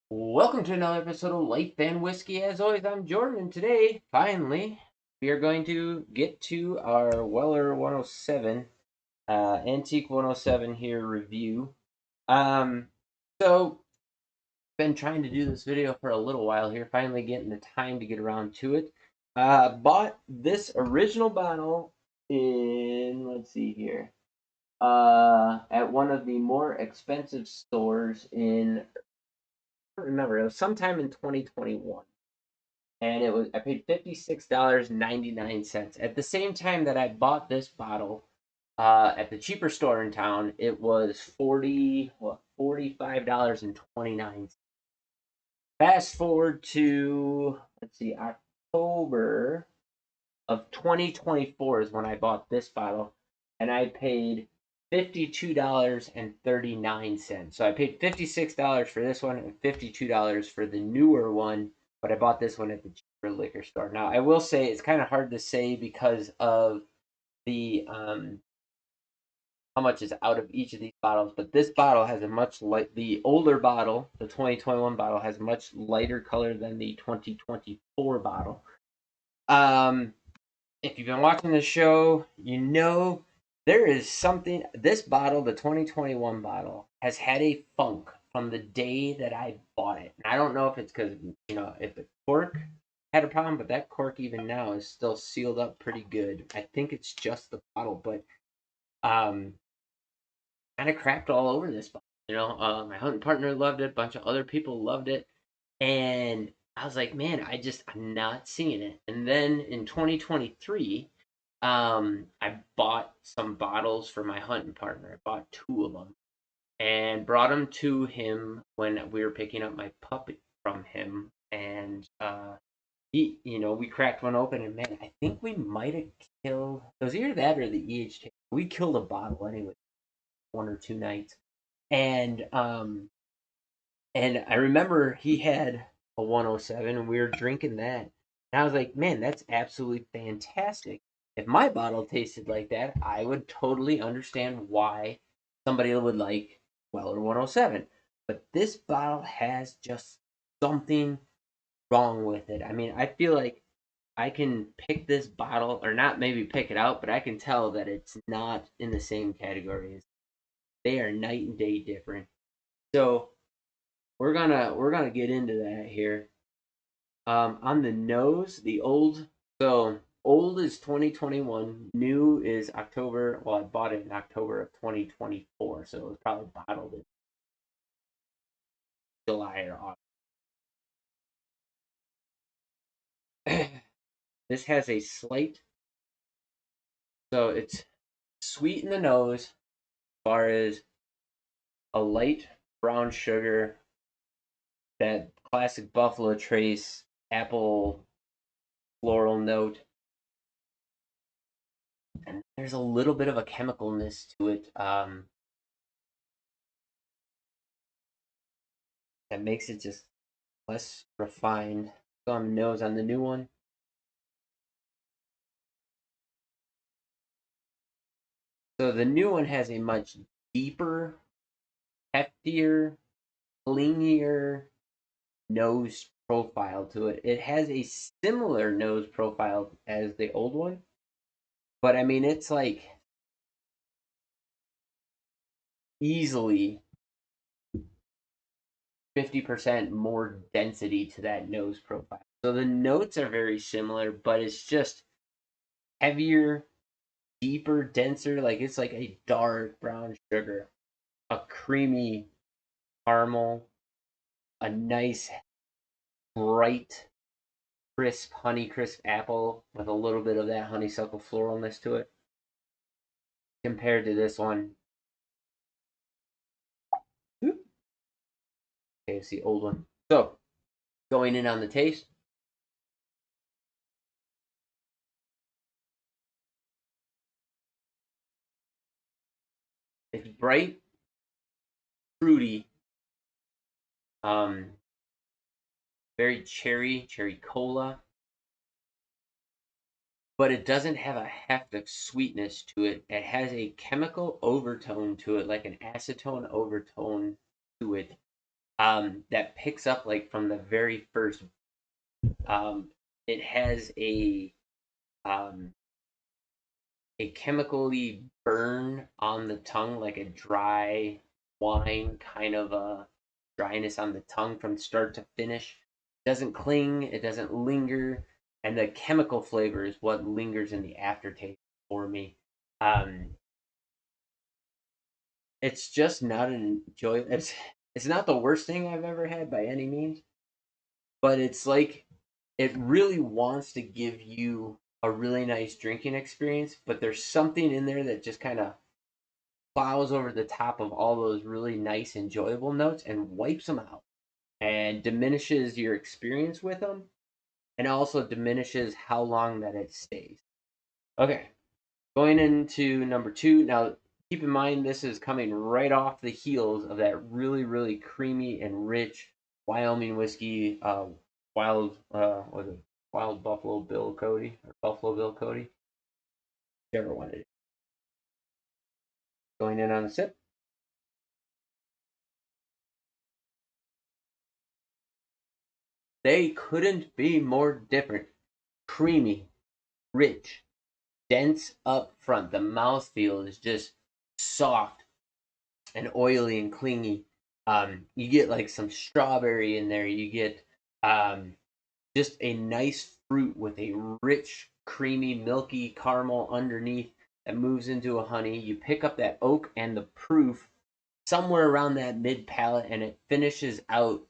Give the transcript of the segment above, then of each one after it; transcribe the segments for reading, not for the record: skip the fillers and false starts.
Welcome to another episode of Life and Whiskey. As always, I'm Jordan, and today, finally, we are going to get to our Weller 107, Antique 107 here review. Um, so, been trying to do this video for a little while here, finally getting the time to get around to it. Bought this original bottle in, let's see here, at one of the more expensive stores in, I don't remember, it was sometime in 2021. And I paid $56.99. At the same time that I bought this bottle at the cheaper store in town, it was $45.29. Fast forward to, let's see, October of 2024 is when I bought this bottle, and I paid $52.39. So I paid $56 for this one and $52 for the newer one, but I bought this one at the cheaper liquor store. Now, I will say it's kind of hard to say because of the how much is out of each of these bottles, but this bottle has a much light. The older bottle, the 2021 bottle, has a much lighter color than the 2024 bottle. If you've been watching the show, you know there is something. This bottle, the 2021 bottle, has had a funk from the day that I bought it. And I don't know if it's because, if the cork had a problem, but that cork even now is still sealed up pretty good. I think it's just the bottle, but um, kind of crapped all over this bottle. My hunting partner loved it, a bunch of other people loved it, and I was like, man, I'm not seeing it. And then in 2023, I bought some bottles for my hunting partner. I bought two of them and brought them to him when we were picking up my puppy from him. And we cracked one open, and man, I think we might have killed. It was either that or the EHT. We killed a bottle anyway, one or two nights, and and I remember he had a 107 and we were drinking that. And I was like, man, that's absolutely fantastic. If my bottle tasted like that, I would totally understand why somebody would like Weller 107. But this bottle has just something wrong with it. I mean, I feel like I can pick this bottle, or not maybe pick it out, but I can tell that it's not in the same category as they are night and day different. So we're gonna get into that here. On the nose, old is 2021, new is October. Well, I bought it in October of 2024, so it was probably bottled in July or August. This has a slight, so it's sweet in the nose, as far as a light brown sugar, that classic Buffalo Trace apple floral note, and there's a little bit of a chemicalness to it. That makes it just less refined. So on the nose on the new one. So the new one has a much deeper, heftier, clingier nose profile to it. It has a similar nose profile as the old one, but I mean it's like easily 50% more density to that nose profile. So the notes are very similar, but it's just heavier, deeper, denser. Like it's like a dark brown sugar, a creamy caramel, a nice bright, crisp, honey crisp apple with a little bit of that honeysuckle floralness to it. Compared to this one, okay, it's the old one. So going in on the taste, it's bright, fruity, um, very cherry cola, but it doesn't have a heft of sweetness to it. It has a chemical overtone to it, like an acetone overtone to it, that picks up like from the very first. It has um, a chemically burn on the tongue, like a dry wine kind of a dryness on the tongue from start to finish. It doesn't cling, it doesn't linger, and the chemical flavor is what lingers in the aftertaste for me. Um, it's just not an enjoyable. It's not the worst thing I've ever had by any means, but it's like it really wants to give you a really nice drinking experience, but there's something in there that just kind of plows over the top of all those really nice, enjoyable notes and wipes them out and diminishes your experience with them and also diminishes how long that it stays. Okay, going into number two. Now, keep in mind, this is coming right off the heels of that really, really creamy and rich Wyoming whiskey, was it Wild Buffalo Bill Cody or Buffalo Bill Cody? Whichever one it is. Going in on a sip. They couldn't be more different. Creamy, rich, dense up front. The mouthfeel is just soft and oily and clingy. You get like some strawberry in there. You get um, just a nice fruit with a rich, creamy, milky caramel underneath that moves into a honey. You pick up that oak and the proof somewhere around that mid palate, and it finishes out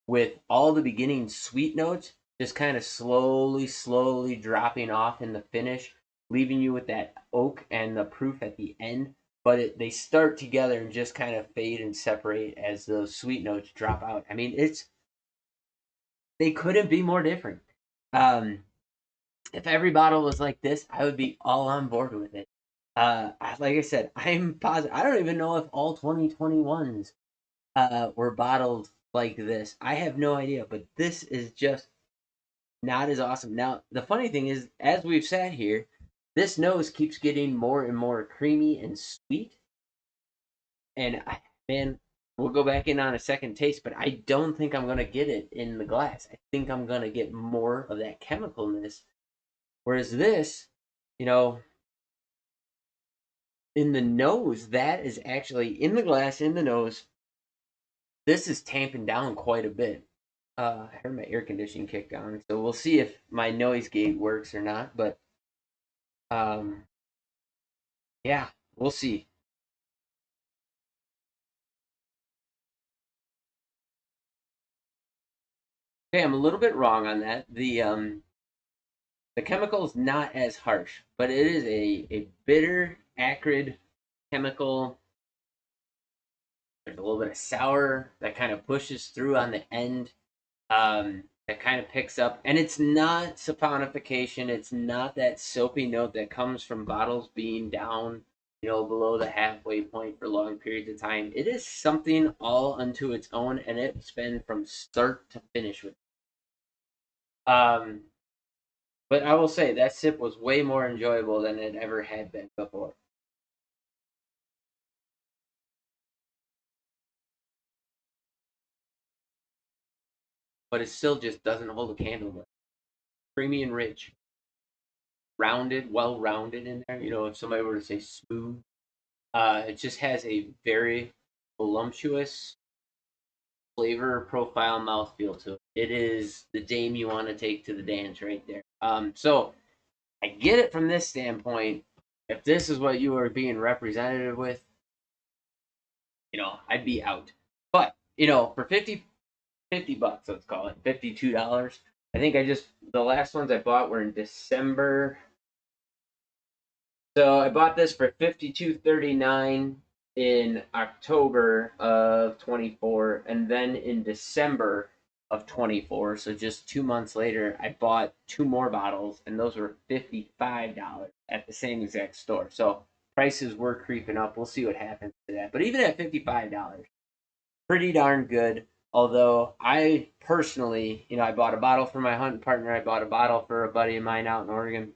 with all the beginning sweet notes just kind of slowly dropping off in the finish, leaving you with that oak and the proof at the end. But they start together and just kind of fade and separate as those sweet notes drop out. I mean, they couldn't be more different. Um, if every bottle was like this, I would be all on board with it. Like I said, I'm positive. I don't even know if all 2021s were bottled like this. I have no idea, but this is just not as awesome. Now, the funny thing is, as we've sat here, this nose keeps getting more and more creamy and sweet. And man, we'll go back in on a second taste, but I don't think I'm gonna get it in the glass. I think I'm gonna get more of that chemicalness. Whereas this, you know, in the nose, that is actually in the glass, in the nose. This is tamping down quite a bit. I heard my air conditioning kick on, so we'll see if my noise gate works or not. But um, yeah, we'll see. Okay, I'm a little bit wrong on that. The chemical is not as harsh, but it is a bitter, acrid chemical. There's a little bit of sour that kind of pushes through on the end. That kind of picks up, and it's not saponification. It's not that soapy note that comes from bottles being down, below the halfway point for long periods of time. It is something all unto its own, and it's been from start to finish with. Um, but I will say that sip was way more enjoyable than it ever had been before. But it still just doesn't hold a candle to it. Creamy and rich, rounded, well rounded in there. If somebody were to say smooth, it just has a very voluptuous flavor profile mouthfeel to it. It is the dame you want to take to the dance right there. So I get it from this standpoint. If this is what you are being representative with, I'd be out. But for 50 bucks, let's call it $52. I think the last ones I bought were in December. So I bought this for 52.39 in October of 24, and then in December of 24, so just 2 months later, I bought two more bottles, and those were $55 at the same exact store. So prices were creeping up. We'll see what happens to that. But even at $55, pretty darn good. Although I personally, I bought a bottle for my hunting partner. I bought a bottle for a buddy of mine out in Oregon.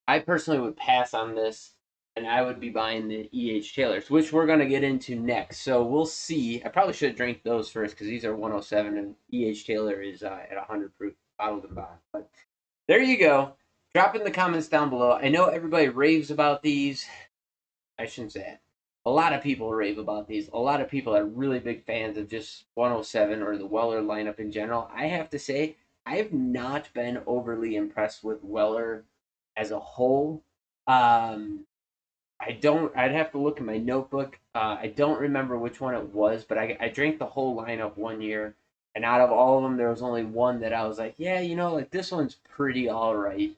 I personally would pass on this and I would be buying the E.H. Taylors, which we're going to get into next. So we'll see. I probably should have drank those first because these are 107 and E.H. Taylor is at 100 proof, bottled and bond. But there you go. Drop in the comments down below. I know everybody raves about these. I shouldn't say it. A lot of people rave about these. A lot of people are really big fans of just 107 or the Weller lineup in general. I have to say, I've not been overly impressed with Weller as a whole. I don't. I'd have to look in my notebook. I don't remember which one it was, but I drank the whole lineup one year, and out of all of them, there was only one that I was like, yeah, like this one's pretty all right.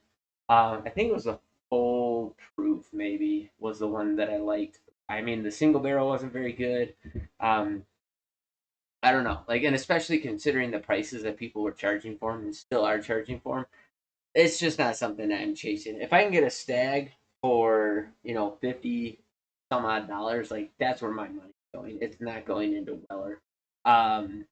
I think it was a full proof, maybe was the one that I liked. I mean, the single barrel wasn't very good. Um, I don't know, and especially considering the prices that people were charging for them and still are charging for them, it's just not something I'm chasing. If I can get a stag for 50 some odd dollars, that's where my money's going. It's not going into Weller. Um,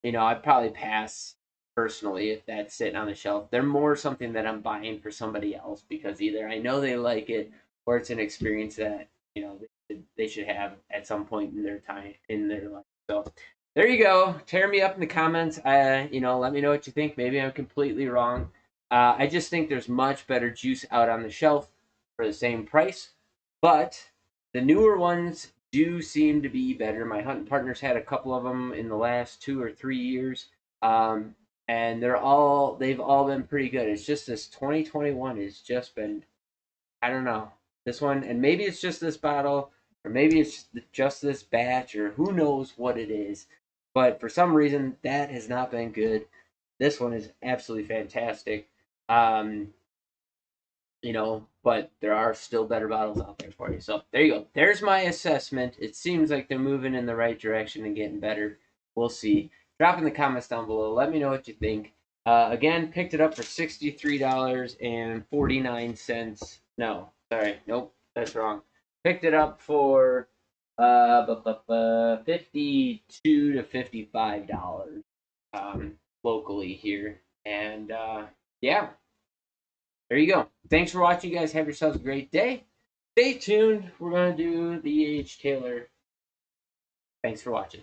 I'd probably pass personally if that's sitting on the shelf. They're more something that I'm buying for somebody else because either I know they like it or it's an experience that they should have at some point in their time in their life. So there you go. Tear me up in the comments. Let me know what you think. Maybe I'm completely wrong. I just think there's much better juice out on the shelf for the same price, but the newer ones do seem to be better. My hunting partner's had a couple of them in the last 2 or 3 years, and they've all been pretty good. It's just this 2021 has just been, I don't know, this one, and maybe it's just this bottle, or maybe it's just this batch, or who knows what it is. But for some reason, that has not been good. This one is absolutely fantastic. Um, but there are still better bottles out there for you. So there you go. There's my assessment. It seems like they're moving in the right direction and getting better. We'll see. Drop in the comments down below. Let me know what you think. Again, picked it up for $63.49. No, sorry, nope, that's wrong. Picked it up for 52 to $55 locally here, and yeah. There you go. Thanks for watching, guys. Have yourselves a great day. Stay tuned. We're going to do the E.H. Taylor. Thanks for watching.